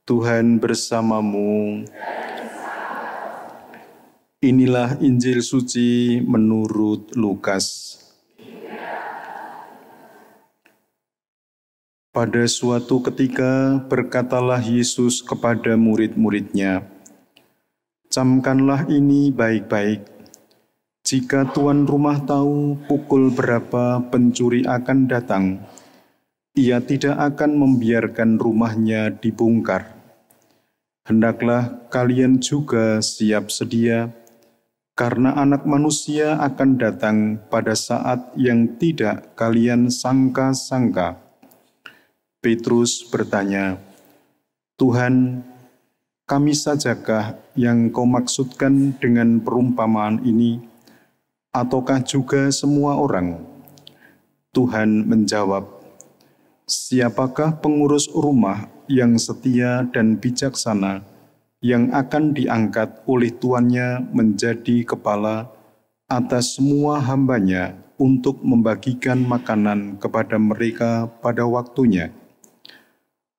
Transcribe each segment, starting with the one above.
Tuhan bersamamu. Inilah Injil suci menurut Lukas. Pada suatu ketika berkatalah Yesus kepada murid-muridnya, "Camkanlah ini baik-baik. Jika tuan rumah tahu pukul berapa pencuri akan datang, ia tidak akan membiarkan rumahnya dibongkar. Hendaklah kalian juga siap sedia, karena Anak Manusia akan datang pada saat yang tidak kalian sangka-sangka." Petrus bertanya, "Tuhan, kami sajakah yang kau maksudkan dengan perumpamaan ini, ataukah juga semua orang?" Tuhan menjawab, "Siapakah pengurus rumah yang setia dan bijaksana yang akan diangkat oleh tuannya menjadi kepala atas semua hambanya untuk membagikan makanan kepada mereka pada waktunya?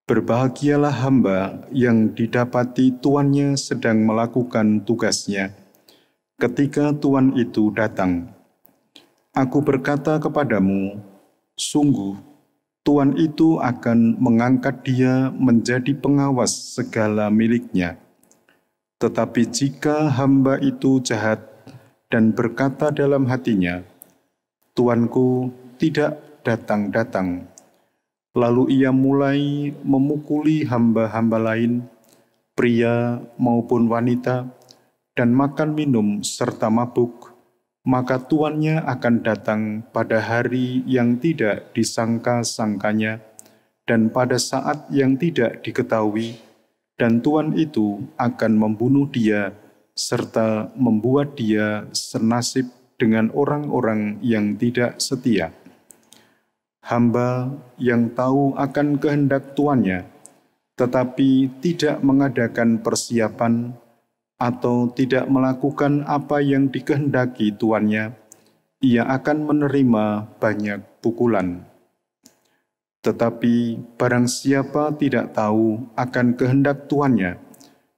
Berbahagialah hamba yang didapati tuannya sedang melakukan tugasnya ketika tuan itu datang. Aku berkata kepadamu, sungguh, tuan itu akan mengangkat dia menjadi pengawas segala miliknya. Tetapi jika hamba itu jahat dan berkata dalam hatinya, tuanku tidak datang-datang, lalu ia mulai memukuli hamba-hamba lain, pria maupun wanita, dan makan minum serta mabuk, maka tuannya akan datang pada hari yang tidak disangka-sangkanya dan pada saat yang tidak diketahui, dan tuan itu akan membunuh dia serta membuat dia senasib dengan orang-orang yang tidak setia. Hamba yang tahu akan kehendak tuannya, tetapi tidak mengadakan persiapan atau tidak melakukan apa yang dikehendaki tuannya, ia akan menerima banyak pukulan. Tetapi barang siapa tidak tahu akan kehendak tuannya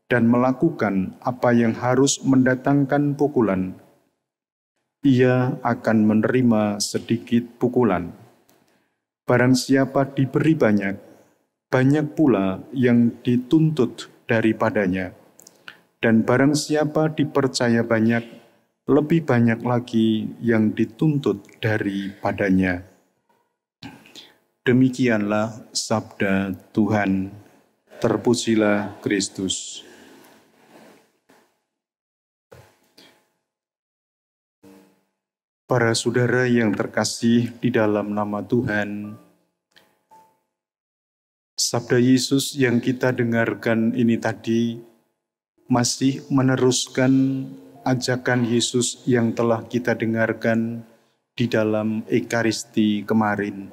dan melakukan apa yang harus mendatangkan pukulan, ia akan menerima sedikit pukulan. Barang siapa diberi banyak, banyak pula yang dituntut daripadanya. Dan barang siapa dipercaya banyak, lebih banyak lagi yang dituntut daripadanya." Demikianlah sabda Tuhan. Terpujilah Kristus. Para saudara yang terkasih di dalam nama Tuhan, sabda Yesus yang kita dengarkan ini tadi masih meneruskan ajakan Yesus yang telah kita dengarkan di dalam Ekaristi kemarin,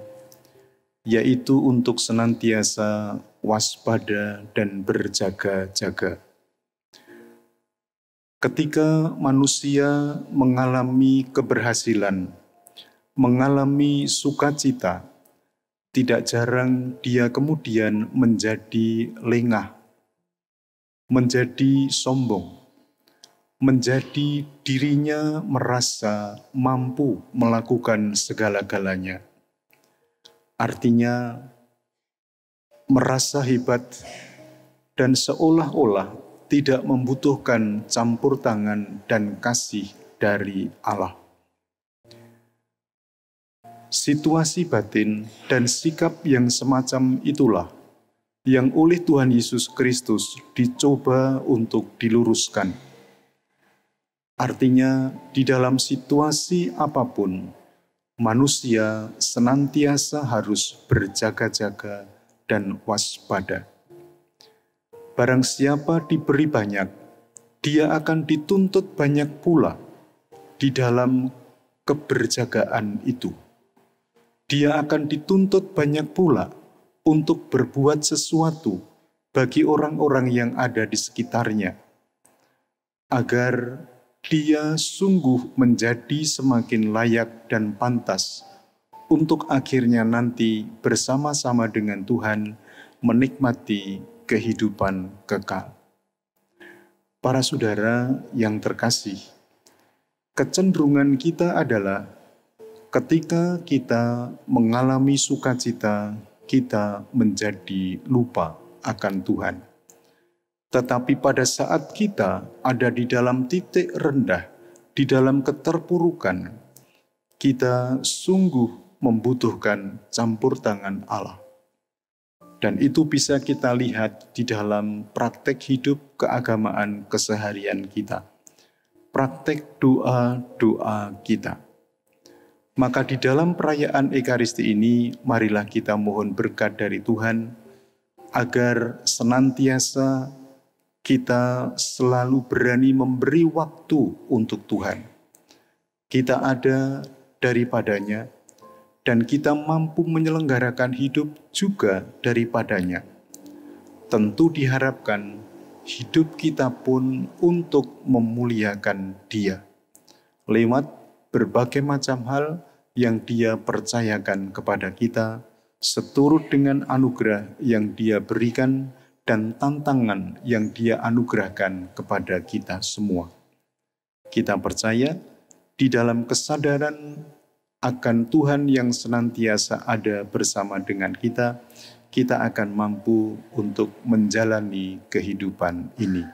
yaitu untuk senantiasa waspada dan berjaga-jaga. Ketika manusia mengalami keberhasilan, mengalami sukacita, tidak jarang dia kemudian menjadi lengah, menjadi sombong, menjadi dirinya merasa mampu melakukan segala-galanya. Artinya, merasa hebat dan seolah-olah tidak membutuhkan campur tangan dan kasih dari Allah. Situasi batin dan sikap yang semacam itulah yang oleh Tuhan Yesus Kristus dicoba untuk diluruskan. Artinya, di dalam situasi apapun, manusia senantiasa harus berjaga-jaga dan waspada. Barang siapa diberi banyak, dia akan dituntut banyak pula di dalam keberjagaan itu. Dia akan dituntut banyak pula untuk berbuat sesuatu bagi orang-orang yang ada di sekitarnya, agar dia sungguh menjadi semakin layak dan pantas untuk akhirnya nanti bersama-sama dengan Tuhan menikmati kehidupan kekal. Para saudara yang terkasih, kecenderungan kita adalah ketika kita mengalami sukacita, kita menjadi lupa akan Tuhan. Tetapi pada saat kita ada di dalam titik rendah, di dalam keterpurukan, kita sungguh membutuhkan campur tangan Allah. Dan itu bisa kita lihat di dalam praktek hidup keagamaan keseharian kita. Praktek doa-doa kita. Maka di dalam perayaan Ekaristi ini, marilah kita mohon berkat dari Tuhan, agar senantiasa kita selalu berani memberi waktu untuk Tuhan. Kita ada daripadanya, dan kita mampu menyelenggarakan hidup juga daripadanya. Tentu diharapkan hidup kita pun untuk memuliakan Dia, lewat berbagai macam hal yang Dia percayakan kepada kita, seturut dengan anugerah yang Dia berikan dan tantangan yang Dia anugerahkan kepada kita semua. Kita percaya di dalam kesadaran akan Tuhan yang senantiasa ada bersama dengan kita, kita akan mampu untuk menjalani kehidupan ini.